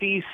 30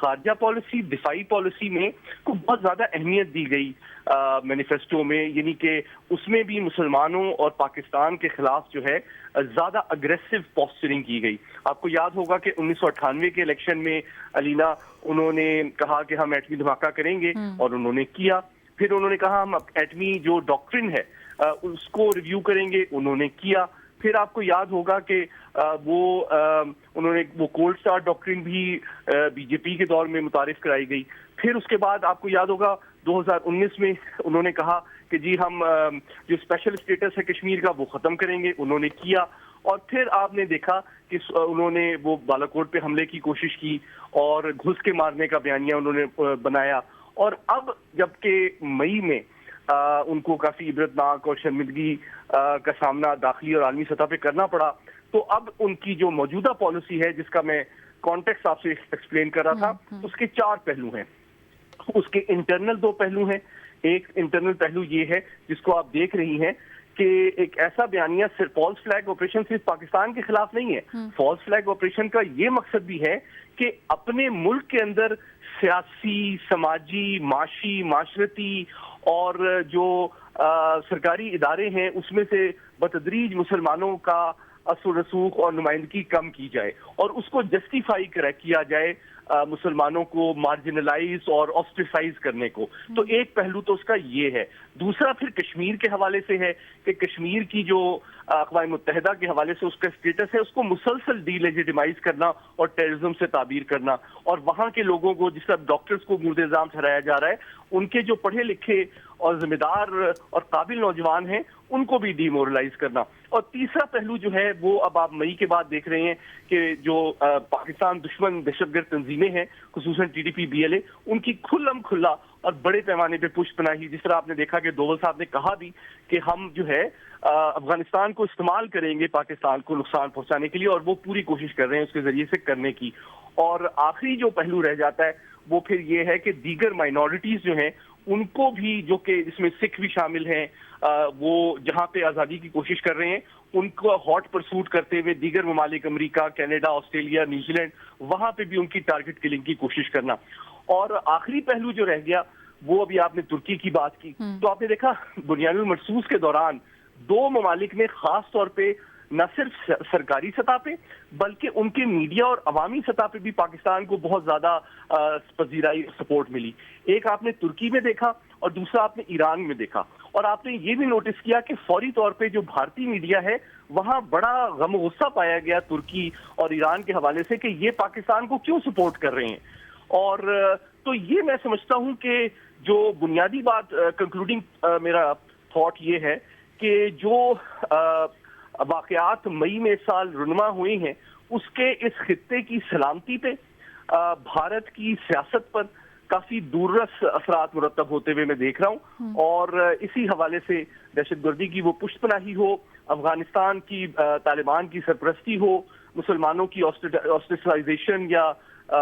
خارجہ پالیسی دفاعی پالیسی میں کو بہت زیادہ اہمیت دی گئی مینیفیسٹو میں، یعنی کہ اس میں بھی مسلمانوں اور پاکستان کے خلاف جو ہے زیادہ اگریسو پوسچرنگ کی گئی. آپ کو یاد ہوگا کہ 1998 کے الیکشن میں علینا انہوں نے کہا کہ ہم ایٹمی دھماکہ کریں گے اور انہوں نے کیا. پھر انہوں نے کہا ہم ایٹمی جو ڈاکٹرن ہے اس کو ریویو کریں گے، انہوں نے کیا. پھر آپ کو یاد ہوگا کہ انہوں نے وہ کولڈ سٹار ڈاکٹرن بھی بی جے پی کے دور میں متعارف کرائی گئی. پھر اس کے بعد آپ کو یاد ہوگا 2019 میں انہوں نے کہا کہ جی ہم جو اسپیشل اسٹیٹس ہے کشمیر کا وہ ختم کریں گے، انہوں نے کیا. اور پھر آپ نے دیکھا کہ انہوں نے وہ بالاکوٹ پہ حملے کی کوشش کی اور گھس کے مارنے کا بیانیہ انہوں نے بنایا. اور اب جبکہ مئی میں ان کو کافی عبرتناک اور شرمندگی کا سامنا داخلی اور عالمی سطح پہ کرنا پڑا، تو اب ان کی جو موجودہ پالیسی ہے جس کا میں کانٹیکسٹ آپ سے ایکسپلین کر رہا تھا، اس کے 4 پہلو ہیں. اس کے انٹرنل 2 پہلو ہیں. ایک انٹرنل پہلو یہ ہے جس کو آپ دیکھ رہی ہیں کہ ایک ایسا بیانیہ صرف فالس فلیگ آپریشن صرف پاکستان کے خلاف نہیں ہے. فالس فلیگ آپریشن کا یہ مقصد بھی ہے کہ اپنے ملک کے اندر سیاسی، سماجی، معاشی، معاشرتی اور جو سرکاری ادارے ہیں اس میں سے بتدریج مسلمانوں کا اثر و رسوخ اور نمائندگی کم کی جائے اور اس کو جسٹیفائی کیا جائے مسلمانوں کو مارجنلائز اور آسٹریسائز کرنے کو. تو ایک پہلو تو اس کا یہ ہے. دوسرا پھر کشمیر کے حوالے سے ہے کہ کشمیر کی جو اقوام متحدہ کے حوالے سے اس کا اسٹیٹس ہے اس کو مسلسل ڈی لیجیٹیمائز کرنا اور ٹیررزم سے تعبیر کرنا، اور وہاں کے لوگوں کو جس طرح ڈاکٹرز کو مورد الزام ٹھہرایا جا رہا ہے ان کے جو پڑھے لکھے اور ذمہ دار اور قابل نوجوان ہیں ان کو بھی ڈی مورلائز کرنا. اور تیسرا پہلو جو ہے وہ اب آپ مئی کے بعد دیکھ رہے ہیں کہ جو پاکستان دشمن دہشت گرد تنظیمیں ہیں خصوصاً T D P B L A, ان کی کھلا اور بڑے پیمانے پہ پشت پناہی، جس طرح آپ نے دیکھا کہ دوول صاحب نے کہا بھی کہ ہم جو ہے افغانستان کو استعمال کریں گے پاکستان کو نقصان پہنچانے کے لیے، اور وہ پوری کوشش کر رہے ہیں اس کے ذریعے سے کرنے کی. اور آخری جو پہلو رہ جاتا ہے وہ پھر یہ ہے کہ دیگر مائنورٹیز جو ہیں ان کو بھی، جو کہ اس میں سکھ بھی شامل ہیں، وہ جہاں پہ آزادی کی کوشش کر رہے ہیں ان کو ہاٹ پرسوٹ کرتے ہوئے دیگر ممالک امریکہ، کینیڈا، آسٹریلیا، نیوزی لینڈ، وہاں پہ بھی ان کی ٹارگٹ کلنگ کی کوشش کرنا. اور آخری پہلو جو رہ گیا وہ ابھی آپ نے ترکی کی بات کی، تو آپ نے دیکھا بنیاد المرصوص کے دوران 2 ممالک نے خاص طور پہ نہ صرف سرکاری سطح پہ بلکہ ان کے میڈیا اور عوامی سطح پہ بھی پاکستان کو بہت زیادہ پذیرائی سپورٹ ملی. ایک آپ نے ترکی میں دیکھا اور دوسرا آپ نے ایران میں دیکھا. اور آپ نے یہ بھی نوٹس کیا کہ فوری طور پہ جو بھارتی میڈیا ہے وہاں بڑا غم و غصہ پایا گیا ترکی اور ایران کے حوالے سے کہ یہ پاکستان کو کیوں سپورٹ کر رہے ہیں. اور تو یہ میں سمجھتا ہوں کہ جو بنیادی بات کنکلوڈنگ میرا تھاٹ یہ ہے کہ جو واقعات مئی میں اس سال رونما ہوئے ہیں اس کے اس خطے کی سلامتی پہ بھارت کی سیاست پر کافی دوررس اثرات مرتب ہوتے ہوئے میں دیکھ رہا ہوں. اور اسی حوالے سے دہشت گردی کی وہ پشت پناہی ہو، افغانستان کی طالبان کی سرپرستی ہو، مسلمانوں کی آسٹریسائزیشن یا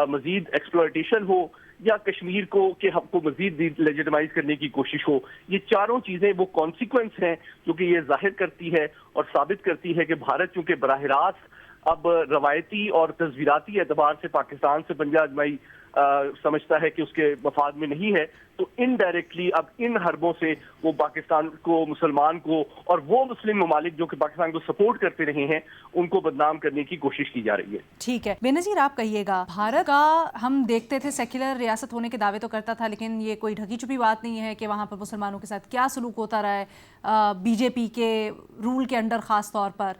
مزید ایکسپلوئٹیشن ہو، یا کشمیر کو کہ ہم کو مزید لیجیٹمائز کرنے کی کوشش ہو، یہ چاروں چیزیں وہ کانسیکوینس ہیں جو کہ یہ ظاہر کرتی ہے اور ثابت کرتی ہے کہ بھارت چونکہ براہ راست اب روایتی اور تصویراتی اعتبار سے پاکستان سے پنجہ اجمائی سمجھتا ہے کہ اس کے مفاد میں نہیں ہے، تو انڈائریکٹلی اب ان حربوں سے وہ پاکستان کو، مسلمان کو اور وہ مسلم ممالک جو کہ پاکستان کو سپورٹ کرتے رہے ہیں ان کو بدنام کرنے کی کوشش کی جا رہی ہے. ٹھیک ہے بے نظیر، آپ کہیے گا بھارت کا ہم دیکھتے تھے سیکولر ریاست ہونے کے دعوے تو کرتا تھا، لیکن یہ کوئی ڈھکی چھپی بات نہیں ہے کہ وہاں پر مسلمانوں کے ساتھ کیا سلوک ہوتا رہا ہے بی جے پی کے رول کے انڈر خاص طور پر.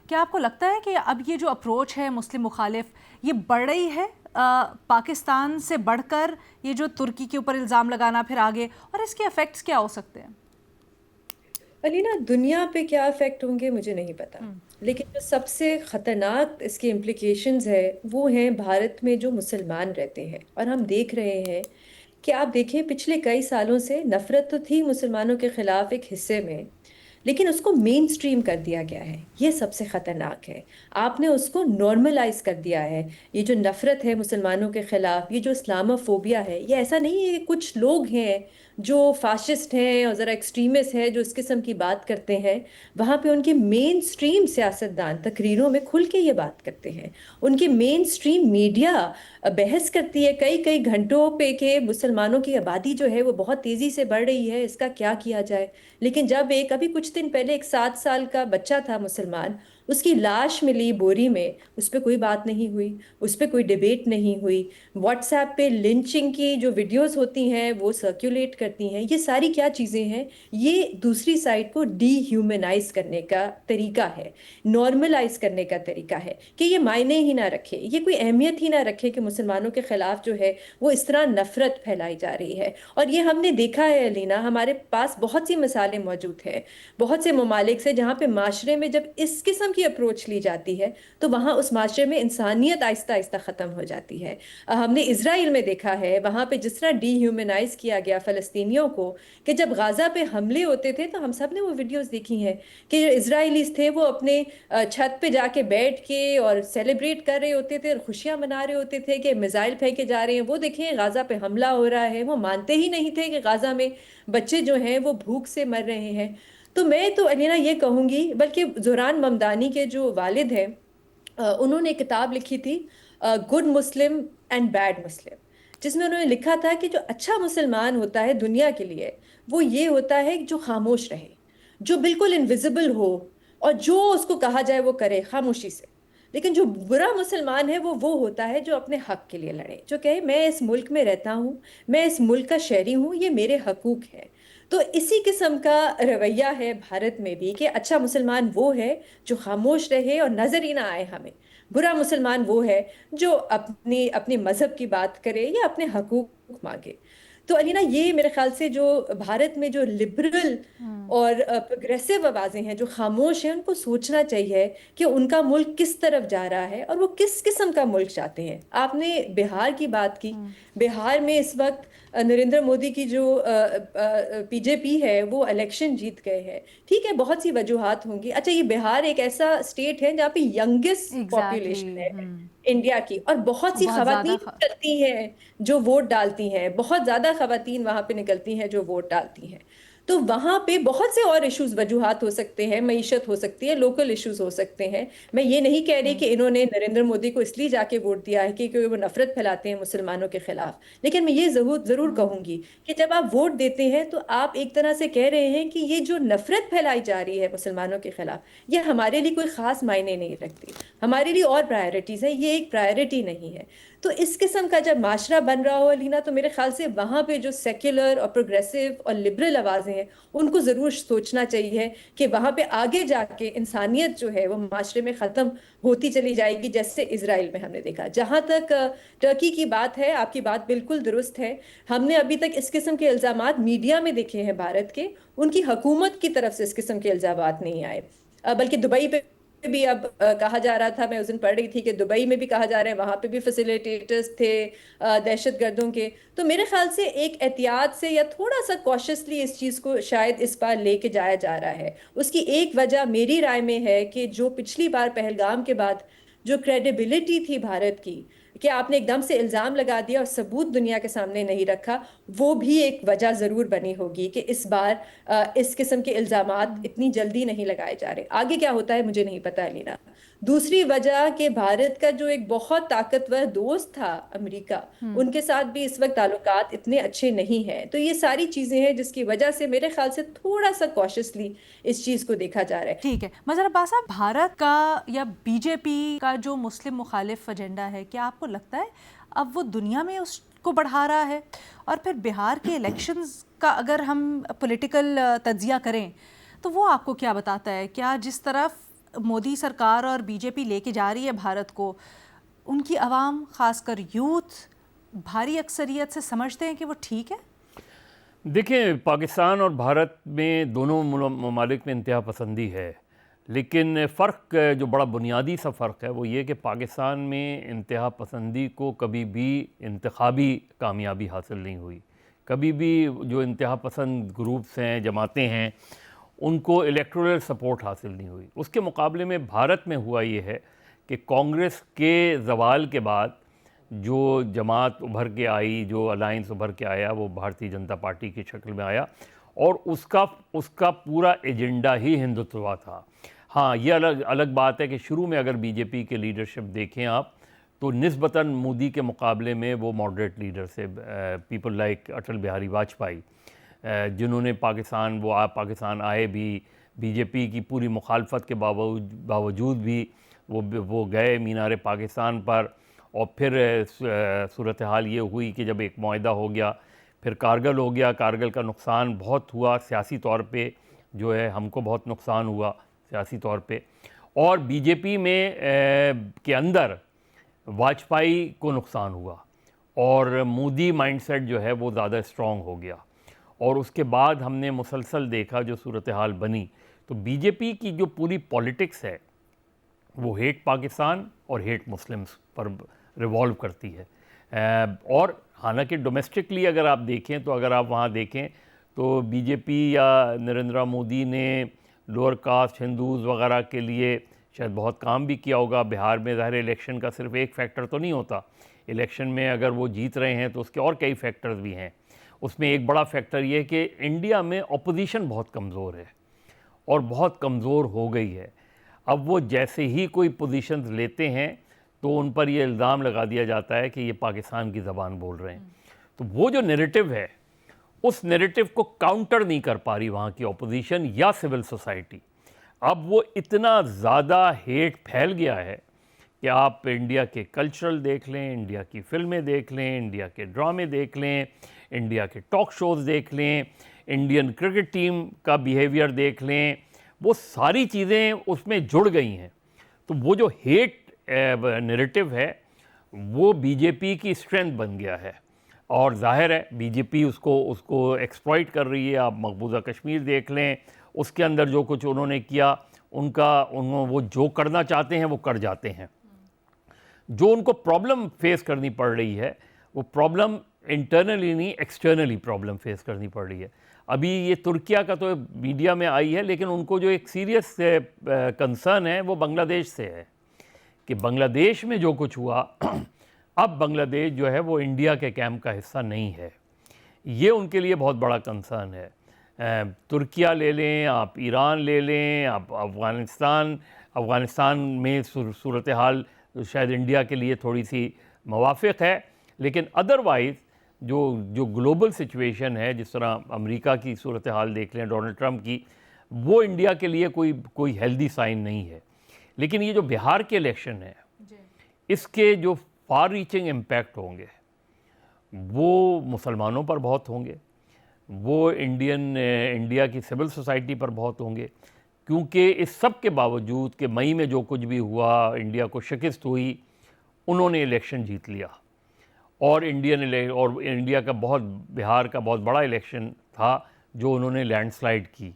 کیا آپ کو لگتا ہے کہ اب یہ جو اپروچ ہے مسلم مخالف یہ بڑھ رہی ہے پاکستان سے بڑھ کر، یہ جو ترکی کے اوپر الزام لگانا پھر آگے، اور اس کے افیکٹس کیا ہو سکتے ہیں؟ علینا دنیا پہ کیا افیکٹ ہوں گے مجھے نہیں پتا، لیکن جو سب سے خطرناک اس کی امپلیکیشنز ہے وہ ہیں بھارت میں جو مسلمان رہتے ہیں. اور ہم دیکھ رہے ہیں کہ آپ دیکھیں پچھلے کئی سالوں سے نفرت تو تھی مسلمانوں کے خلاف ایک حصے میں، لیکن اس کو مین اسٹریم کر دیا گیا ہے، یہ سب سے خطرناک ہے۔ آپ نے اس کو نارملائز کر دیا ہے۔ یہ جو نفرت ہے مسلمانوں کے خلاف، یہ جو اسلامو فوبیا ہے، یہ ایسا نہیں ہے کہ کچھ لوگ ہیں جو فاشسٹ ہیں اور ذرا ایکسٹریمسٹ ہیں جو اس قسم کی بات کرتے ہیں۔ وہاں پہ ان کے مین سٹریم سیاستدان تقریروں میں کھل کے یہ بات کرتے ہیں، ان کی مین سٹریم میڈیا بحث کرتی ہے کئی کئی گھنٹوں پہ کہ مسلمانوں کی آبادی جو ہے وہ بہت تیزی سے بڑھ رہی ہے، اس کا کیا کیا جائے۔ لیکن جب ایک ابھی کچھ دن پہلے ایک 7 سال کا بچہ تھا مسلمان، اس کی لاش ملی بوری میں، اس پہ کوئی بات نہیں ہوئی، اس پہ کوئی ڈیبیٹ نہیں ہوئی۔ واٹس ایپ پہ لنچنگ کی جو ویڈیوز ہوتی ہیں وہ سرکولیٹ کرتی ہیں۔ یہ ساری کیا چیزیں ہیں؟ یہ دوسری سائڈ کو ڈی ہیومنائز کرنے کا طریقہ ہے، نارملائز کرنے کا طریقہ ہے کہ یہ معنی ہی نہ رکھے، یہ کوئی اہمیت ہی نہ رکھے کہ مسلمانوں کے خلاف جو ہے وہ اس طرح نفرت پھیلائی جا رہی ہے۔ اور یہ ہم نے دیکھا ہے علینا، ہمارے پاس بہت سی مثالیں موجود ہیں بہت سے ممالک سے جہاں پہ معاشرے میں جب اس قسم کی اپروچ لی جاتی ہے تو وہاں اس معاشرے میں انسانیت آہستہ آہستہ ختم ہو جاتی ہے۔ ہم نے اسرائیل میں دیکھا ہے، وہاں پہ جس طرح ڈی ہیومنائز کیا گیا فلسطینیوں کو، کہ جب غازہ پہ حملے ہوتے تھے تو ہم سب نے وہ ویڈیوز دیکھی ہیں کہ جو اسرائیلیز تھے وہ اپنے چھت پہ جا کے بیٹھ کے اور سیلیبریٹ کر رہے ہوتے تھے اور خوشیاں منا رہے ہوتے تھے کہ میزائل پھینکے جا رہے ہیں، وہ دیکھیں غازہ پہ حملہ ہو رہا ہے۔ وہ مانتے ہی نہیں تھے کہ غازہ میں بچے جو ہیں وہ بھوک سے مر رہے ہیں۔ تو میں تو علینا یہ کہوں گی، بلکہ زوران ممدانی کے جو والد ہیں انہوں نے کتاب لکھی تھی گڈ مسلم اینڈ بیڈ مسلم، جس میں انہوں نے لکھا تھا کہ جو اچھا مسلمان ہوتا ہے دنیا کے لیے وہ یہ ہوتا ہے جو خاموش رہے، جو بالکل انویزیبل ہو اور جو اس کو کہا جائے وہ کرے خاموشی سے۔ لیکن جو برا مسلمان ہے وہ ہوتا ہے جو اپنے حق کے لیے لڑے، جو کہے میں اس ملک میں رہتا ہوں، میں اس ملک کا شہری ہوں، یہ میرے حقوق ہے۔ تو اسی قسم کا رویہ ہے بھارت میں بھی کہ اچھا مسلمان وہ ہے جو خاموش رہے اور نظر ہی نہ آئے ہمیں، برا مسلمان وہ ہے جو اپنی مذہب کی بات کرے یا اپنے حقوق مانگے۔ تو علینا یہ میرے خیال سے جو بھارت میں جو لبرل اور پروگریسو آوازیں ہیں جو خاموش ہیں، ان کو سوچنا چاہیے کہ ان کا ملک کس طرف جا رہا ہے اور وہ کس قسم کا ملک چاہتے ہیں۔ آپ نے بہار کی بات کی، بہار میں اس وقت نریندر مودی کی جو پی جے پی ہے وہ الیکشن جیت گئے ہیں، ٹھیک ہے بہت سی وجوہات ہوں گی۔ اچھا یہ بہار ایک ایسا اسٹیٹ ہے جہاں پہ ینگسٹ پاپولیشن ہے انڈیا کی، اور بہت سی بہت زیادہ خواتین نکلتی ہیں جو ووٹ ڈالتی ہیں، بہت زیادہ خواتین وہاں پہ نکلتی ہیں جو ووٹ ڈالتی ہیں۔ تو وہاں پہ بہت سے اور ایشوز وجوہات ہو سکتے ہیں، معیشت ہو سکتی ہے، لوکل ایشوز ہو سکتے ہیں۔ میں یہ نہیں کہہ رہی کہ انہوں نے نریندر مودی کو اس لیے جا کے ووٹ دیا ہے کہ وہ نفرت پھیلاتے ہیں مسلمانوں کے خلاف، لیکن میں یہ ضرور کہوں گی کہ جب آپ ووٹ دیتے ہیں تو آپ ایک طرح سے کہہ رہے ہیں کہ یہ جو نفرت پھیلائی جا رہی ہے مسلمانوں کے خلاف، یہ ہمارے لیے کوئی خاص معنی نہیں رکھتی، ہمارے لیے اور پرائیورٹیز ہیں، یہ ایک پرائیورٹی نہیں ہے۔ تو اس قسم کا جب معاشرہ بن رہا ہو علینا، تو میرے خیال سے وہاں پہ جو سیکولر اور پروگریسو اور لبرل آوازیں ہیں ان کو ضرور سوچنا چاہیے کہ وہاں پہ آگے جا کے انسانیت جو ہے وہ معاشرے میں ختم ہوتی چلی جائے گی، جیسے اسرائیل میں ہم نے دیکھا۔ جہاں تک ٹرکی کی بات ہے، آپ کی بات بالکل درست ہے، ہم نے ابھی تک اس قسم کے الزامات میڈیا میں دیکھے ہیں بھارت کے، ان کی حکومت کی طرف سے اس قسم کے الزامات نہیں آئے، بلکہ دبئی پہ بھی اب کہا جا رہا تھا، میں اس دن پڑھ رہی تھی کہ دبئی میں بھی کہا جا رہا ہے وہاں پہ بھی فیسیلیٹیٹرز تھے دہشت گردوں کے۔ تو میرے خیال سے ایک احتیاط سے یا تھوڑا سا کوشسلی اس چیز کو شاید اس بار لے کے جایا جا رہا ہے۔ اس کی ایک وجہ میری رائے میں ہے کہ جو پچھلی بار پہلگام کے بعد جو کریڈیبلٹی تھی بھارت کی، کہ آپ نے ایک دم سے الزام لگا دیا اور ثبوت دنیا کے سامنے نہیں رکھا، وہ بھی ایک وجہ ضرور بنی ہوگی کہ اس بار اس قسم کے الزامات اتنی جلدی نہیں لگائے جا رہے۔ آگے کیا ہوتا ہے مجھے نہیں پتا علینا۔ دوسری وجہ کہ بھارت کا جو ایک بہت طاقتور دوست تھا امریکہ، ان کے ساتھ بھی اس وقت تعلقات اتنے اچھے نہیں ہیں۔ تو یہ ساری چیزیں ہیں جس کی وجہ سے میرے خیال سے تھوڑا سا کوشسلی اس چیز کو دیکھا جا رہا ہے۔ ٹھیک ہے مظہر عباس صاحب، بھارت کا یا بی جے پی کا جو مسلم مخالف ایجنڈا ہے، کیا آپ کو لگتا ہے اب وہ دنیا میں اس کو بڑھا رہا ہے؟ اور پھر بہار کے الیکشنز کا اگر ہم پولیٹیکل تجزیہ کریں تو وہ آپ کو کیا بتاتا ہے؟ کیا جس طرف مودی سرکار اور بی جے پی لے کے جا رہی ہے بھارت کو، ان کی عوام خاص کر یوتھ بھاری اکثریت سے سمجھتے ہیں کہ وہ ٹھیک ہے؟ دیکھیں، پاکستان اور بھارت میں دونوں ممالک میں انتہا پسندی ہے، لیکن فرق جو بڑا بنیادی سا فرق ہے وہ یہ کہ پاکستان میں انتہا پسندی کو کبھی بھی انتخابی کامیابی حاصل نہیں ہوئی۔ کبھی بھی جو انتہا پسند گروپس ہیں، جماعتیں ہیں، ان کو الیکٹورل سپورٹ حاصل نہیں ہوئی. اس کے مقابلے میں بھارت میں ہوا یہ ہے کہ کانگریس کے زوال کے بعد جو جماعت ابھر کے آئی, جو الائنس ابھر کے آیا, وہ بھارتی جنتا پارٹی کی شکل میں آیا, اور اس کا پورا ایجنڈا ہی ہندوتوا تھا. ہاں, یہ الگ بات ہے کہ شروع میں اگر بی جے پی کے لیڈرشپ دیکھیں آپ تو نسبتاً مودی کے مقابلے میں وہ ماڈریٹ لیڈر سے, پیپل لائک اٹل بہاری واجپئی, جنہوں نے پاکستان آئے بھی, بی جے پی کی پوری مخالفت کے باوجود بھی وہ گئے مینار پاکستان پر. اور پھر صورتحال یہ ہوئی کہ جب ایک معاہدہ ہو گیا, پھر کارگل ہو گیا, کارگل کا نقصان بہت ہوا سیاسی طور پہ, جو ہے ہم کو بہت نقصان ہوا سیاسی طور پہ. اور بی جے پی میں کے اندر واجپئی کو نقصان ہوا, اور مودی مائنڈ سیٹ جو ہے وہ زیادہ اسٹرانگ ہو گیا. اور اس کے بعد ہم نے مسلسل دیکھا جو صورتحال بنی, تو بی جے پی کی جو پوری پولیٹکس ہے وہ ہیٹ پاکستان اور ہیٹ مسلمز پر ریوالو کرتی ہے. اور حالانکہ ڈومیسٹکلی اگر آپ دیکھیں تو اگر آپ وہاں دیکھیں تو بی جے پی یا نریندرا مودی نے لوور کاسٹ ہندوز وغیرہ کے لیے شاید بہت کام بھی کیا ہوگا. بہار میں ظاہر الیکشن کا صرف ایک فیکٹر تو نہیں ہوتا, الیکشن میں اگر وہ جیت رہے ہیں تو اس کے اور کئی فیکٹرز بھی ہیں. اس میں ایک بڑا فیکٹر یہ ہے کہ انڈیا میں اپوزیشن بہت کمزور ہے, اور بہت کمزور ہو گئی ہے. اب وہ جیسے ہی کوئی پوزیشنز لیتے ہیں تو ان پر یہ الزام لگا دیا جاتا ہے کہ یہ پاکستان کی زبان بول رہے ہیں. تو وہ جو نیریٹو ہے, اس نیریٹو کو کاؤنٹر نہیں کر پا رہی وہاں کی اپوزیشن یا سول سوسائٹی. اب وہ اتنا زیادہ ہیٹ پھیل گیا ہے کہ آپ انڈیا کے کلچرل دیکھ لیں, انڈیا کی فلمیں دیکھ لیں, انڈیا کے ڈرامے دیکھ لیں, انڈیا کے ٹاک شوز دیکھ لیں, انڈین کرکٹ ٹیم کا بیہیویئر دیکھ لیں, وہ ساری چیزیں اس میں جڑ گئی ہیں. تو وہ جو ہیٹ نیریٹو ہے وہ بی جے پی کی اسٹرینتھ بن گیا ہے, اور ظاہر ہے بی جے پی اس کو ایکسپلائٹ کر رہی ہے. آپ مقبوضہ کشمیر دیکھ لیں, اس کے اندر جو کچھ انہوں نے کیا, وہ جو کرنا چاہتے ہیں وہ کر جاتے ہیں. جو ان کو پرابلم فیس کرنی پڑ رہی ہے وہ پرابلم انٹرنلی نہیں, ایکسٹرنلی پرابلم فیس کرنی پڑ رہی ہے. ابھی یہ ترکیہ کا تو میڈیا میں آئی ہے, لیکن ان کو جو ایک سیریس کنسرن ہے وہ بنگلہ دیش سے ہے کہ بنگلہ دیش میں جو کچھ ہوا, اب بنگلہ دیش جو ہے وہ انڈیا کے کیمپ کا حصہ نہیں ہے. یہ ان کے لیے بہت بڑا کنسرن ہے. ترکیہ لے لیں, آپ ایران لے لیں, آپ افغانستان میں صورتحال شاید انڈیا کے لیے تھوڑی سی موافق ہے, لیکن ادروائز جو گلوبل سچویشن ہے, جس طرح امریکہ کی صورتحال دیکھ لیں, ڈونلڈ ٹرمپ کی, وہ انڈیا کے لیے کوئی ہیلدی سائن نہیں ہے. لیکن یہ جو بہار کے الیکشن ہے, اس کے جو فار ریچنگ امپیکٹ ہوں گے وہ مسلمانوں پر بہت ہوں گے, وہ انڈیا کی سول سوسائٹی پر بہت ہوں گے, کیونکہ اس سب کے باوجود کہ مئی میں جو کچھ بھی ہوا, انڈیا کو شکست ہوئی, انہوں نے الیکشن جیت لیا. اور انڈیا کا بہار کا بہت بڑا الیکشن تھا جو انہوں نے لینڈ سلائڈ کی,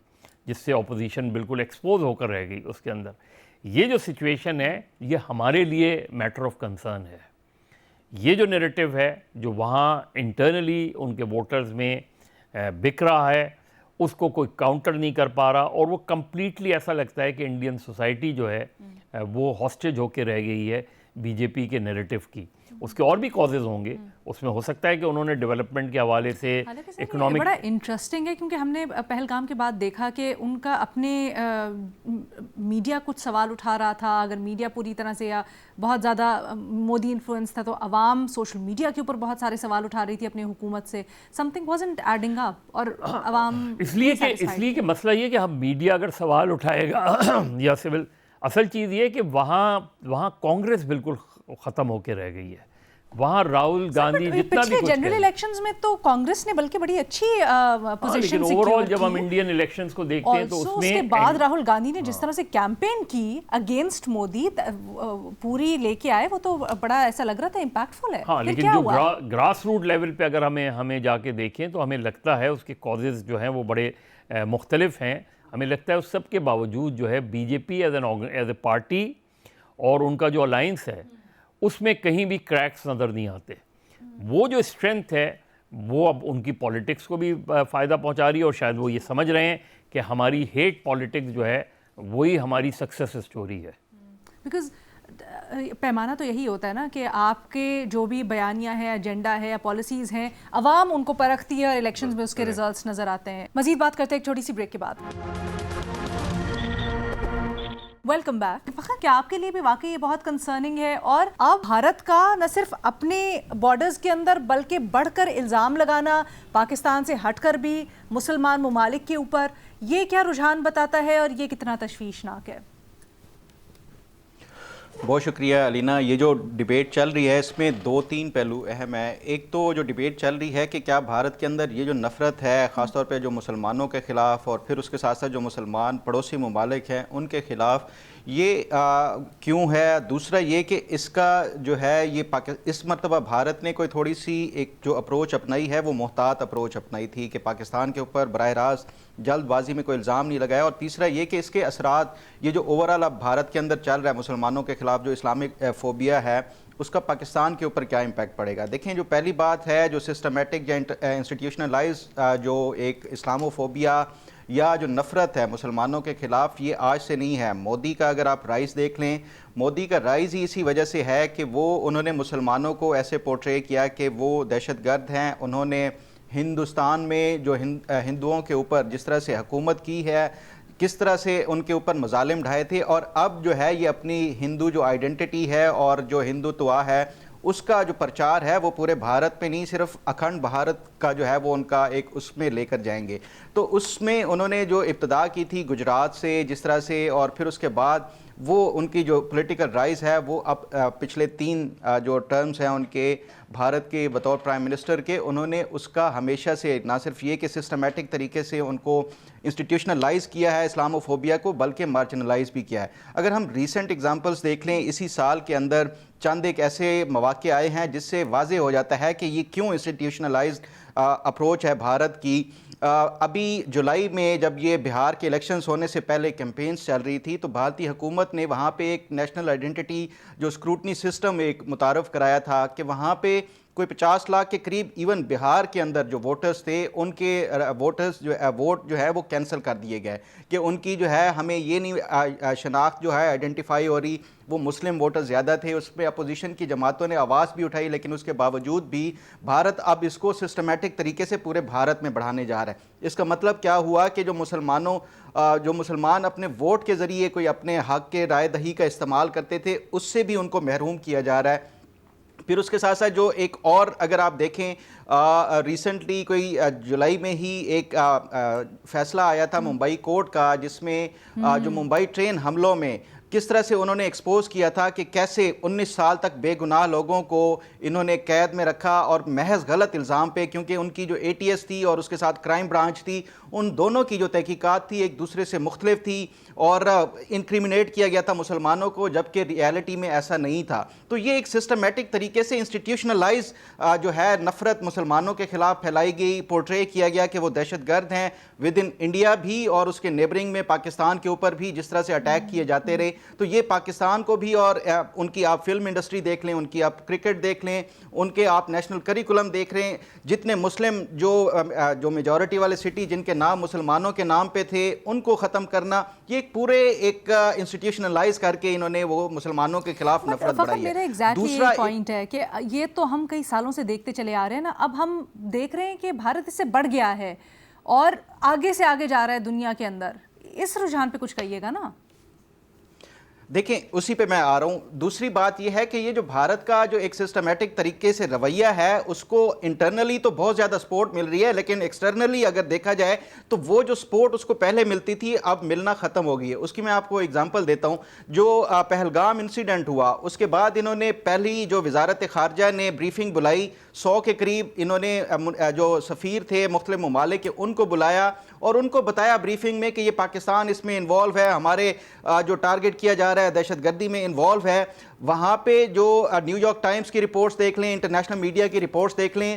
جس سے اپوزیشن بالکل ایکسپوز ہو کر رہ گئی اس کے اندر. یہ جو سچویشن ہے یہ ہمارے لیے میٹر آف کنسرن ہے. یہ جو نیریٹو ہے جو وہاں انٹرنلی ان کے ووٹرز میں بک رہا ہے, اس کو کوئی کاؤنٹر نہیں کر پا رہا, اور وہ کمپلیٹلی ایسا لگتا ہے کہ انڈین سوسائٹی جو ہے وہ ہاسٹیج ہو کے رہ گئی ہے بی جے پی کے نیریٹو کی. اس کے اور بھی کازز ہوں گے, اس میں ہو سکتا ہے کہ انہوں نے ڈیولپمنٹ کے حوالے سے اکنامک. بڑا انٹرسٹنگ ہے کیونکہ ہم نے پہلگام کے بعد دیکھا کہ ان کا اپنے میڈیا کچھ سوال اٹھا رہا تھا. اگر میڈیا پوری طرح سے یا بہت زیادہ مودی انفلوئنس تھا تو عوام سوشل میڈیا کے اوپر بہت سارے سوال اٹھا رہی تھی اپنے حکومت سے. Some thing wasn't adding up, اور عوام اس لیے کہ مسئلہ یہ کہ ہم میڈیا اگر سوال اٹھائے گا یا سول, اصل چیز یہ کہ وہاں کانگریس بالکل ختم ہو کے رہ گئی ہے. وہاں راہل گاندھی جتنا بھی پچھلے جنرل الیکشنز میں تو کانگریس نے بلکہ بڑی اچھی پوزیشن لیکن اوور آل جب ہم انڈین الیکشنز کو دیکھتے ہیں تو اس کے بعد راہل گاندھی نے جس طرح سے کیمپین کی اگینسٹ مودی پوری لے کے آئے, وہ تو بڑا ایسا لگ رہا تھا امپیکٹفل ہے. ہاں, لیکن جو گراس روٹ لیول پہ اگر ہمیں جا کے دیکھیں تو ہمیں لگتا ہے اس کے کازز جو ہیں وہ بڑے مختلف ہیں. ہمیں لگتا ہے اس سب کے باوجود جو ہے B J P as a party اور ان کا جو الائنس ہے اس میں کہیں بھی کریکس نظر نہیں آتے. وہ جو اسٹرینتھ ہے وہ اب ان کی پالیٹکس کو بھی فائدہ پہنچا رہی ہے، اور شاید وہ یہ سمجھ رہے ہیں کہ ہماری ہیٹ پالیٹکس جو ہے وہی ہماری سکسیس اسٹوری ہے. بیکاز پیمانہ تو یہی ہوتا ہے نا کہ آپ کے جو بھی بیانیہ ہے، ایجنڈا ہے یا پالیسیز ہیں، عوام ان کو پرکھتی ہے اور الیکشنز میں اس کے ریزلٹس نظر آتے ہیں. مزید بات کرتے ہیں ایک چھوٹی سی بریک کے بعد. Welcome back. فخر، کیا آپ کے لیے بھی واقعی یہ بہت کنسرننگ ہے؟ اور اب بھارت کا نہ صرف اپنے بارڈرز کے اندر بلکہ بڑھ کر الزام لگانا پاکستان سے ہٹ کر بھی مسلمان ممالک کے اوپر، یہ کیا رجحان بتاتا ہے اور یہ کتنا تشویشناک ہے؟ بہت شکریہ علینا. یہ جو ڈیبیٹ چل رہی ہے اس میں دو تین پہلو اہم ہے. ایک تو جو ڈیبیٹ چل رہی ہے کہ کیا بھارت کے اندر یہ جو نفرت ہے خاص طور پہ جو مسلمانوں کے خلاف اور پھر اس کے ساتھ ساتھ جو مسلمان پڑوسی ممالک ہیں ان کے خلاف یہ کیوں ہے. دوسرا یہ کہ اس کا جو ہے یہ اس مرتبہ بھارت نے کوئی تھوڑی سی ایک جو اپروچ اپنائی ہے وہ محتاط اپروچ اپنائی تھی کہ پاکستان کے اوپر براہ راست جلد بازی میں کوئی الزام نہیں لگایا. اور تیسرا یہ کہ اس کے اثرات یہ جو اوورال اب بھارت کے اندر چل رہا ہے مسلمانوں کے خلاف جو اسلامک فوبیا ہے اس کا پاکستان کے اوپر کیا امپیکٹ پڑے گا. دیکھیں جو پہلی بات ہے جو سسٹمیٹک یا انسٹیٹیوشنلائز جو ایک اسلامو فوبیا یا جو نفرت ہے مسلمانوں کے خلاف یہ آج سے نہیں ہے. مودی کا اگر آپ رائز دیکھ لیں، مودی کا رائز ہی اسی وجہ سے ہے کہ انہوں نے مسلمانوں کو ایسے پورٹرے کیا کہ وہ دہشت گرد ہیں. انہوں نے ہندوستان میں جو ہندوؤں کے اوپر جس طرح سے حکومت کی ہے، کس طرح سے ان کے اوپر مظالم ڈھائے تھے، اور اب جو ہے یہ اپنی ہندو جو آئیڈینٹی ہے اور جو ہندوتوا ہے اس کا جو پرچار ہے وہ پورے بھارت میں نہیں صرف اکھنڈ بھارت کا جو ہے وہ ان کا ایک اس میں لے کر جائیں گے. تو اس میں انہوں نے جو ابتدا کی تھی گجرات سے جس طرح سے، اور پھر اس کے بعد وہ ان کی جو پولیٹیکل رائز ہے وہ اب پچھلے 3 جو ٹرمز ہیں ان کے بھارت کے بطور پرائم منسٹر کے، انہوں نے اس کا ہمیشہ سے نہ صرف یہ کہ سسٹمیٹک طریقے سے ان کو انسٹیٹیوشنلائز کیا ہے اسلامو فوبیا کو، بلکہ مارجنلائز بھی کیا ہے. اگر ہم ریسنٹ ایگزامپلز دیکھ لیں اسی سال کے اندر چند ایک ایسے مواقع آئے ہیں جس سے واضح ہو جاتا ہے کہ یہ کیوں انسٹیٹیوشنلائزڈ اپروچ ہے بھارت کی. ابھی جولائی میں جب یہ بہار کے الیکشنز ہونے سے پہلے کیمپینز چل رہی تھی تو بھارتی حکومت نے وہاں پہ ایک نیشنل آئیڈینٹی جو اسکروٹنی سسٹم ایک متعارف کرایا تھا کہ وہاں پہ کوئی 50 لاکھ کے قریب ایون بہار کے اندر جو ووٹرز تھے ان کے ووٹرز جو ووٹ جو ہے وہ کینسل کر دیے گئے کہ ان کی جو ہے ہمیں یہ نہیں شناخت جو ہے آئیڈینٹیفائی ہو رہی. وہ مسلم ووٹر زیادہ تھے، اس پہ اپوزیشن کی جماعتوں نے آواز بھی اٹھائی، لیکن اس کے باوجود بھی بھارت اب اس کو سسٹمیٹک طریقے سے پورے بھارت میں بڑھانے جا رہا ہے. اس کا مطلب کیا ہوا کہ جو مسلمان اپنے ووٹ کے ذریعے کوئی اپنے حق کے رائے دہی کا استعمال کرتے تھے اس سے بھی ان کو محروم کیا جا رہا ہے. پھر اس کے ساتھ ساتھ جو ایک اور اگر آپ دیکھیں ریسنٹلی کوئی جولائی میں ہی ایک فیصلہ آیا تھا ممبئی کورٹ کا جس میں جو ممبئی ٹرین حملوں میں کس طرح سے انہوں نے ایکسپوز کیا تھا کہ کیسے 19 سال تک بے گناہ لوگوں کو انہوں نے قید میں رکھا اور محض غلط الزام پہ، کیونکہ ان کی جو اے ٹی ایس تھی اور اس کے ساتھ کرائم برانچ تھی ان دونوں کی جو تحقیقات تھی ایک دوسرے سے مختلف تھی اور انکریمنیٹ کیا گیا تھا مسلمانوں کو جبکہ ریالٹی میں ایسا نہیں تھا. تو یہ ایک سسٹمیٹک طریقے سے انسٹیٹیوشنلائز جو ہے نفرت مسلمانوں کے خلاف پھیلائی گئی، پورٹرے کیا گیا کہ وہ دہشت گرد ہیں ود ان انڈیا بھی اور اس کے نیبرنگ میں پاکستان کے اوپر بھی جس طرح سے اٹیک کیے جاتے رہے. تو یہ پاکستان کو بھی اور ان کی آپ فلم انڈسٹری دیکھ لیں، ان کی آپ کرکٹ دیکھ لیں، ان کے آپ نیشنل کریکولم دیکھ رہے ہیں، جتنے مسلم جو میجورٹی والے سٹی جن کے نام مسلمانوں کے نام پہ تھے ان کو ختم کرنا، یہ پورے ایک انسٹیٹیوشنلائز کر کے انہوں نے وہ مسلمانوں کے خلاف نفرت بڑھائی ہے. میرا ایگزیکٹلی یہ پوائنٹ ہے کہ یہ تو ہم کئی سالوں سے دیکھتے چلے آ رہے ہیں نا، اب ہم دیکھ رہے ہیں کہ بھارت اس سے بڑھ گیا ہے اور آگے سے آگے جا رہا ہے دنیا کے اندر. اس رجحان پہ کچھ کہیے گا نا. دیکھیں اسی پہ میں آ رہا ہوں. دوسری بات یہ ہے کہ یہ جو بھارت کا جو ایک سسٹمیٹک طریقے سے رویہ ہے اس کو انٹرنلی تو بہت زیادہ سپورٹ مل رہی ہے، لیکن ایکسٹرنلی اگر دیکھا جائے تو وہ جو سپورٹ اس کو پہلے ملتی تھی اب ملنا ختم ہو گئی ہے. اس کی میں آپ کو ایگزامپل دیتا ہوں. جو پہلگام انسیڈنٹ ہوا اس کے بعد انہوں نے پہلی جو وزارت خارجہ نے بریفنگ بلائی، 100 کے قریب انہوں نے جو سفیر تھے مختلف ممالک کے ان کو بلایا اور ان کو بتایا بریفنگ میں کہ یہ پاکستان اس میں انوالو ہے، ہمارے جو ٹارگٹ کیا جا رہا ہے دہشت گردی میں انوالو ہے. وہاں پہ جو نیو یارک ٹائمز کی رپورٹس دیکھ لیں، انٹرنیشنل میڈیا کی رپورٹس دیکھ لیں،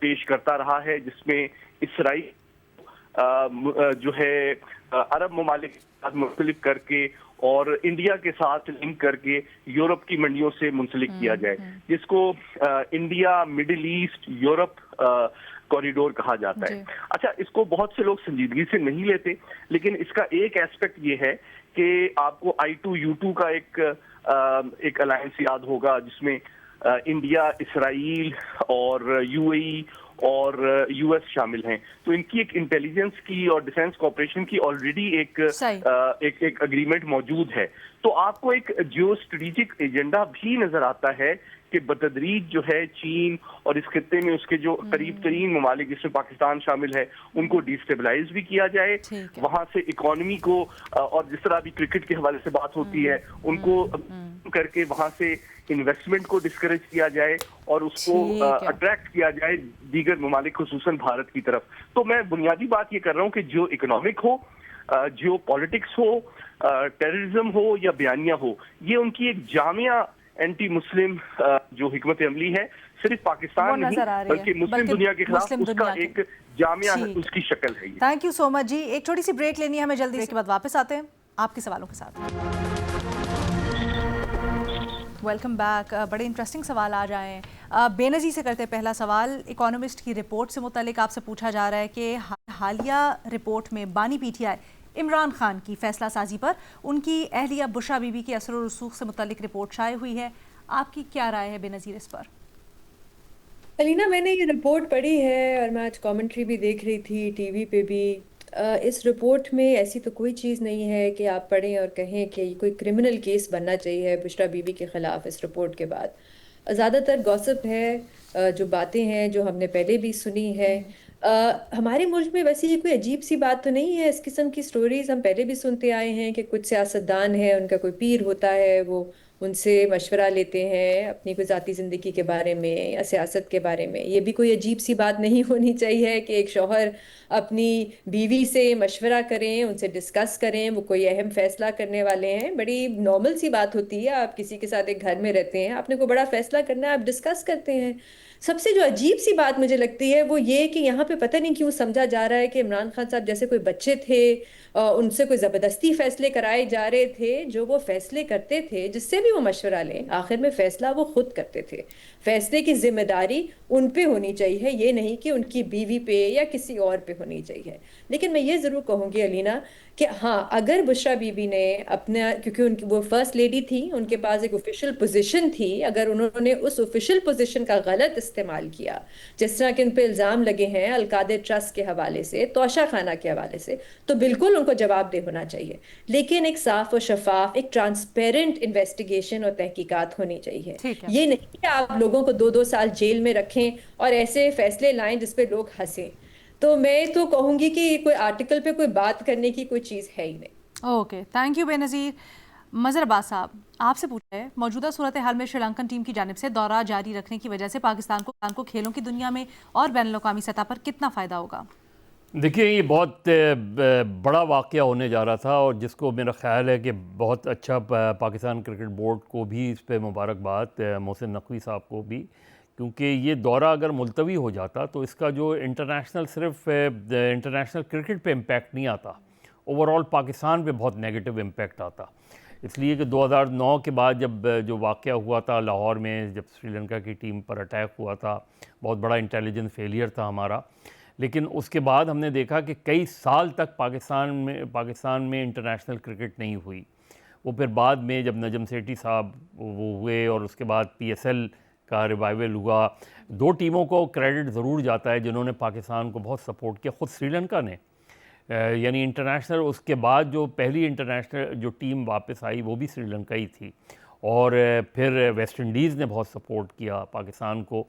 پیش کرتا رہا ہے، جس میں اسرائیل جو ہے عرب ممالک کے ساتھ مختلف کر کے اور انڈیا کے ساتھ لنک کر کے یورپ کی منڈیوں سے منسلک کیا جائے، جس کو India Middle East Europe corridor کہا جاتا ہے۔ اچھا، اس کو بہت سے لوگ سنجیدگی سے نہیں لیتے، لیکن اس کا ایک ایسپیکٹ یہ ہے کہ آپ کو I2U2 کا ایک الائنس یاد ہوگا، جس میں انڈیا، اسرائیل اور UAE اور US شامل ہیں، تو ان کی ایک انٹیلیجنس کی اور ڈیفنس کوآپریشن کی آلریڈی ایک اگریمنٹ موجود ہے۔ تو آپ کو ایک جیو اسٹریٹجک ایجنڈا بھی نظر آتا ہے کہ بتدریج جو ہے چین اور اس خطے میں اس کے جو قریب ترین ممالک جس میں پاکستان شامل ہے ان کو ڈیسٹیبلائز بھی کیا جائے، وہاں سے اکانومی کو اور جس طرح ابھی کرکٹ کے حوالے سے بات ہوتی ہے ان کو کر کے وہاں سے انویسٹمنٹ کو ڈسکریج کیا جائے اور اس کو اٹریکٹ کیا جائے دیگر ممالک خصوصاً بھارت کی طرف۔ تو میں بنیادی بات یہ کر رہا ہوں کہ جو اکنامک ہو، جیو پالیٹکس ہو، ٹیررزم ہو یا بیانیہ ہو، یہ ان کی ایک جامعہ اینٹی مسلم جو حکمت عملی ہے صرف پاکستان نہیں بلکہ مسلم دنیا کے خلاف اس کا ایک جامعہ ہے، اس کی شکل ہے۔ تھینک یو سو مچ جی۔ ایک چھوٹی سی بریک لینی ہے ہمیں، جلدی اس کے بعد واپس آتے ہیں آپ کے سوالوں کے ساتھ۔ Welcome back. بڑے انٹرسٹنگ سوال آ جائیں، بے نظیر سے کرتے پہلا سوال اکانومسٹ کی رپورٹ سے متعلق آپ سے پوچھا جا رہا ہے کہ حالیہ رپورٹ میں بانی PTI عمران خان کی فیصلہ سازی پر ان کی اہلیہ بشرا بی بی کے اثر و رسوخ سے متعلق رپورٹ شائع ہوئی ہے، آپ کی کیا رائے ہے بے نظیر اس پر؟ علینا، میں نے یہ رپورٹ پڑھی ہے اور میں آج کامنٹری بھی دیکھ رہی تھی ٹی وی پہ بھی۔ اس رپورٹ میں ایسی تو کوئی چیز نہیں ہے کہ آپ پڑھیں اور کہیں کہ یہ کوئی کرمنل کیس بننا چاہیے بشرا بی بی کے خلاف اس رپورٹ کے بعد۔ زیادہ تر گوسپ ہے، جو باتیں ہیں جو ہم نے پہلے بھی سنی ہے۔ ہمارے ملک میں ویسے یہ کوئی عجیب سی بات تو نہیں ہے، اس قسم کی سٹوریز ہم پہلے بھی سنتے آئے ہیں کہ کچھ سیاستدان ہیں، ان کا کوئی پیر ہوتا ہے، وہ ان سے مشورہ لیتے ہیں اپنی کوئی ذاتی زندگی کے بارے میں یا سیاست کے بارے میں۔ یہ بھی کوئی عجیب سی بات نہیں ہونی چاہیے کہ ایک شوہر اپنی بیوی سے مشورہ کریں، ان سے ڈسکس کریں، وہ کوئی اہم فیصلہ کرنے والے ہیں، بڑی نارمل سی بات ہوتی ہے۔ آپ کسی کے ساتھ ایک گھر میں رہتے ہیں، آپ نے کوئی بڑا فیصلہ کرنا ہے، آپ ڈسکس کرتے ہیں۔ سب سے جو عجیب سی بات مجھے لگتی ہے وہ یہ کہ یہاں پہ پتہ نہیں کیوں سمجھا جا رہا ہے کہ عمران خان صاحب جیسے کوئی بچے تھے، ان سے کوئی زبردستی فیصلے کرائے جا رہے تھے۔ جو وہ فیصلے کرتے تھے، جس سے بھی وہ مشورہ لیں، آخر میں فیصلہ وہ خود کرتے تھے۔ فیصلے کی ذمہ داری ان پہ ہونی چاہیے، یہ نہیں کہ ان کی بیوی پہ یا کسی اور پہ ہونی چاہیے۔ لیکن میں یہ ضرور کہوں گی علینا کہ ہاں، اگر بشرا بی بی نے اپنا، کیونکہ وہ فرسٹ لیڈی تھی، ان کے پاس ایک آفیشیل پوزیشن تھی، اگر انہوں نے اس آفیشیل پوزیشن کا غلط استعمال کیا، جس طرح کہ ان پہ الزام لگے ہیں القادر ٹرسٹ کے حوالے سے، توشہ خانہ کے حوالے سے، تو بالکل ان کو جواب دہ ہونا چاہیے۔ لیکن ایک صاف و شفاف، ایک ٹرانسپیرنٹ انویسٹیگیشن اور تحقیقات ہونی چاہیے۔ یہ نہیں کہ آپ لوگوں کو 2-2 سال جیل میں رکھیں اور ایسے فیصلے لائیں جس پہ لوگ ہنسیں۔ تو میں تو کہوں گی کہ کوئی آرٹیکل پہ کوئی بات کرنے کی کوئی چیز ہے ہی نہیں۔ اوکے، تھینک یو بے نظیر۔ مظہر عباس صاحب، آپ سے پوچھا ہے موجودہ صورتحال میں شری لنکن ٹیم کی جانب سے دورہ جاری رکھنے کی وجہ سے پاکستان کو کھیلوں کی دنیا میں اور بین الاقوامی سطح پر کتنا فائدہ ہوگا؟ دیکھیے، یہ بہت بڑا واقعہ ہونے جا رہا تھا اور جس کو میرا خیال ہے کہ بہت اچھا پاکستان کرکٹ بورڈ کو بھی اس پہ مبارکباد، محسن نقوی صاحب کو بھی، کیونکہ یہ دورہ اگر ملتوی ہو جاتا تو اس کا جو صرف انٹرنیشنل کرکٹ پہ امپیکٹ نہیں آتا، اوورآل پاکستان پہ بہت نیگیٹو امپیکٹ آتا۔ اس لیے کہ 2009 کے بعد جب جو واقعہ ہوا تھا لاہور میں، جب سری لنکا کی ٹیم پر اٹیک ہوا تھا، بہت بڑا انٹیلیجنس فیلئر تھا ہمارا، لیکن اس کے بعد ہم نے دیکھا کہ کئی سال تک پاکستان میں انٹرنیشنل کرکٹ نہیں ہوئی۔ وہ پھر بعد میں جب نجم سیٹھی صاحب وہ ہوئے اور اس کے بعد PSL کا ریوائول ہوا، 2 ٹیموں کو کریڈٹ ضرور جاتا ہے جنہوں نے پاکستان کو بہت سپورٹ کیا، خود سری لنکا نے، یعنی انٹرنیشنل، اس کے بعد جو پہلی انٹرنیشنل جو ٹیم واپس آئی وہ بھی سری لنکا ہی تھی، اور پھر ویسٹ انڈیز نے بہت سپورٹ کیا پاکستان کو۔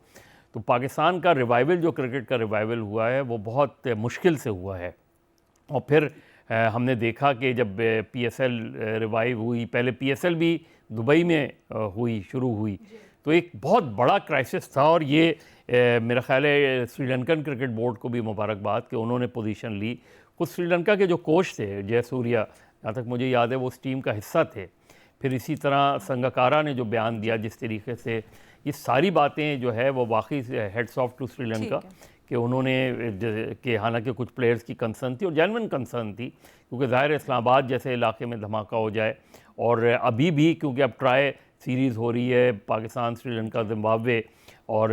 تو پاکستان کا ریوائول، جو کرکٹ کا ریوائول ہوا ہے، وہ بہت مشکل سے ہوا ہے۔ اور پھر ہم نے دیکھا کہ جب PSL ریوائیو ہوئی، پہلے PSL بھی دبئی میں شروع ہوئی، تو ایک بہت بڑا کرائسس تھا، اور یہ میرا خیال ہے سری لنکن کرکٹ بورڈ کو بھی مبارکباد کہ انہوں نے پوزیشن لی۔ خود سری لنکا کے جو کوچ تھے جے سوریا، جہاں تک مجھے یاد ہے وہ اس ٹیم کا حصہ تھے۔ پھر اسی طرح سنگاکارا نے جو بیان دیا جس طریقے سے یہ ساری باتیں جو ہے وہ واقعی heads of two Sri Lanka کہ انہوں نے کہ حالانکہ کچھ پلیئرز کی کنسرن تھی اور جینوئن کنسرن تھی، کیونکہ ظاہر اسلام آباد جیسے علاقے میں دھماکہ ہو جائے، اور ابھی بھی کیونکہ اب ٹرائی سیریز ہو رہی ہے پاکستان، سری لنکا، زمبابوے، اور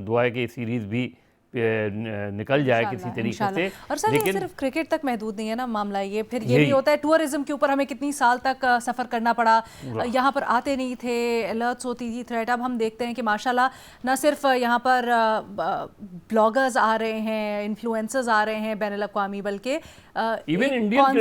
دعا ہے کہ یہ سیریز بھی نکل جائے کسی طریقے سے. اور سر یہ صرف کرکٹ تک محدود نہیں ہے نا معاملہ، یہ پھر یہ بھی ہوتا ہے ٹورزم کے اوپر ہمیں کتنی سال تک سفر کرنا پڑا، یہاں پر آتے نہیں تھے، الرٹس ہوتی تھی، تھریٹ. اب ہم دیکھتے ہیں کہ ماشاءاللہ نہ صرف یہاں پر بلاگرز آ رہے ہیں، انفلوئنسرز آ رہے ہیں بین الاقوامی، بلکہ ایون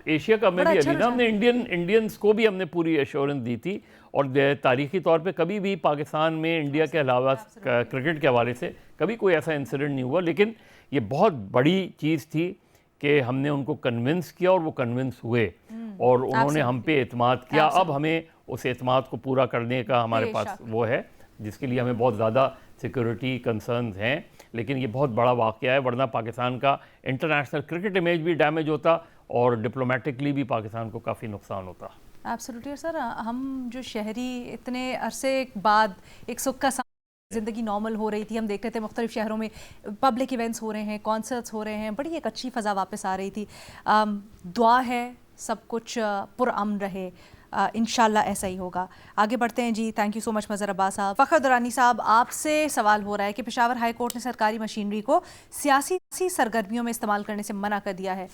ایشیا کپ میں بھی ابھی نا ہم نے انڈینز کو بھی ہم نے پوری ایشورنس دی تھی، اور تاریخی طور پہ کبھی بھی پاکستان میں انڈیا کے علاوہ کرکٹ کے حوالے سے کبھی کوئی ایسا انسیڈنٹ نہیں ہوا. لیکن یہ بہت بڑی چیز تھی کہ ہم نے ان کو کنونس کیا اور وہ کنونس ہوئے اور انہوں نے ہم پہ اعتماد کیا. اب ہمیں اس اعتماد کو پورا کرنے کا ہمارے پاس وہ ہے، جس کے لیے ہمیں بہت زیادہ سیکورٹی کنسرنز ہیں. لیکن یہ بہت بڑا واقعہ ہے، ورنہ پاکستان کا انٹرنیشنل کرکٹ امیج بھی ڈیمیج ہوتا اور ڈپلومیٹکلی بھی پاکستان کو کافی نقصان ہوتا. ایبسلیوٹلی سر. ہم جو شہری اتنے عرصے بعد ایک سکھ کا زندگی نارمل ہو رہی تھی، ہم دیکھ رہے تھے مختلف شہروں میں پبلک ایونٹس ہو رہے ہیں، کانسرٹس ہو رہے ہیں، بڑی ایک اچھی فضا واپس آ رہی تھی. دعا ہے سب کچھ پرامن رہے، انشاءاللہ ایسا ہی ہوگا. آگے بڑھتے ہیں جی. تھینک یو سو مچ مظہر عباس صاحب. فخر درانی صاحب، آپ سے سوال ہو رہا ہے کہ پشاور ہائی کورٹ نے سرکاری مشینری کو سیاسی سرگرمیوں میں استعمال کرنے سے منع کر دیا ہے،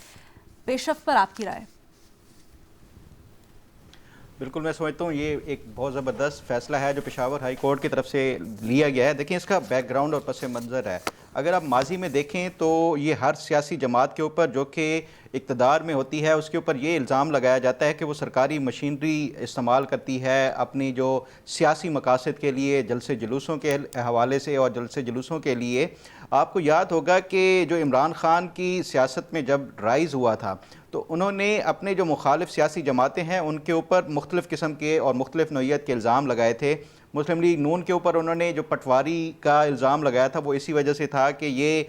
پیش رفت پر آپ کی رائے؟ بالکل، میں سمجھتا ہوں یہ ایک بہت زبردست فیصلہ ہے جو پشاور ہائی کورٹ کی طرف سے لیا گیا ہے. دیکھیں اس کا بیک گراؤنڈ اور پس منظر ہے. اگر آپ ماضی میں دیکھیں تو یہ ہر سیاسی جماعت کے اوپر جو کہ اقتدار میں ہوتی ہے اس کے اوپر یہ الزام لگایا جاتا ہے کہ وہ سرکاری مشینری استعمال کرتی ہے اپنی جو سیاسی مقاصد کے لیے، جلسے جلوسوں کے حوالے سے. اور جلسے جلوسوں کے لیے آپ کو یاد ہوگا کہ جو عمران خان کی سیاست میں جب رائز ہوا تھا تو انہوں نے اپنے جو مخالف سیاسی جماعتیں ہیں ان کے اوپر مختلف قسم کے اور مختلف نوعیت کے الزام لگائے تھے. مسلم لیگ نون کے اوپر انہوں نے جو پٹواری کا الزام لگایا تھا وہ اسی وجہ سے تھا کہ یہ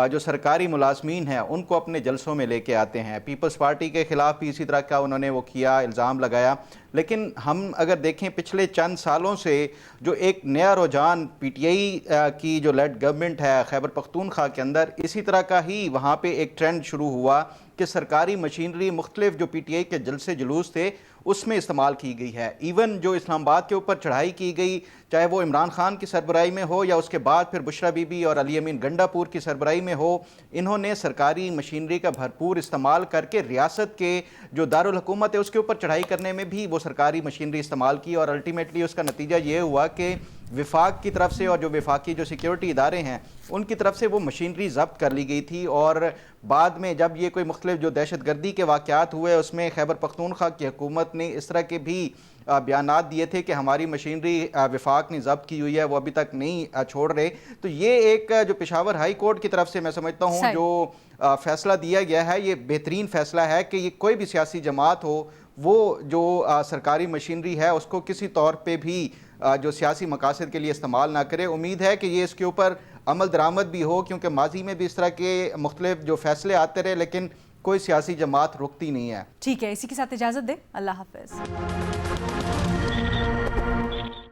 جو سرکاری ملازمین ہیں ان کو اپنے جلسوں میں لے کے آتے ہیں. پیپلز پارٹی کے خلاف بھی اسی طرح کا انہوں نے وہ کیا، الزام لگایا. لیکن ہم اگر دیکھیں پچھلے چند سالوں سے جو ایک نیا رجحان پی ٹی آئی کی جو لیڈ گورنمنٹ ہے خیبر پختونخوا کے اندر، اسی طرح کا ہی وہاں پہ ایک ٹرینڈ شروع ہوا کہ سرکاری مشینری مختلف جو پی ٹی آئی کے جلسے جلوس تھے اس میں استعمال کی گئی ہے. ایون جو اسلام آباد کے اوپر چڑھائی کی گئی، چاہے وہ عمران خان کی سربراہی میں ہو یا اس کے بعد پھر بشرا بی بی اور علی امین گنڈا پور کی سربراہی میں ہو، انہوں نے سرکاری مشینری کا بھرپور استعمال کر کے ریاست کے جو دارالحکومت ہے اس کے اوپر چڑھائی کرنے میں بھی وہ سرکاری مشینری استعمال کی. اور الٹیمیٹلی اس کا نتیجہ یہ ہوا کہ وفاق کی طرف سے اور جو وفاقی جو سیکیورٹی ادارے ہیں ان کی طرف سے وہ مشینری ضبط کر لی گئی تھی. اور بعد میں جب یہ کوئی مختلف جو دہشت گردی کے واقعات ہوئے اس میں خیبر پختونخوا کی حکومت نے اس طرح کے بھی بیانات دیے تھے کہ ہماری مشینری وفاق نے ضبط کی ہوئی ہے، وہ ابھی تک نہیں چھوڑ رہے. تو یہ ایک جو پشاور ہائی کورٹ کی طرف سے میں سمجھتا ہوں جو فیصلہ دیا گیا ہے یہ بہترین فیصلہ ہے کہ یہ کوئی بھی سیاسی جماعت ہو وہ جو سرکاری مشینری ہے اس کو کسی طور پہ بھی جو سیاسی مقاصد کے لیے استعمال نہ کرے. امید ہے کہ یہ اس کے اوپر عمل درآمد بھی ہو، کیونکہ ماضی میں بھی اس طرح کے مختلف جو فیصلے آتے رہے لیکن کوئی سیاسی جماعت رکتی نہیں ہے. ٹھیک ہے، اسی کے ساتھ اجازت دیں. اللہ حافظ.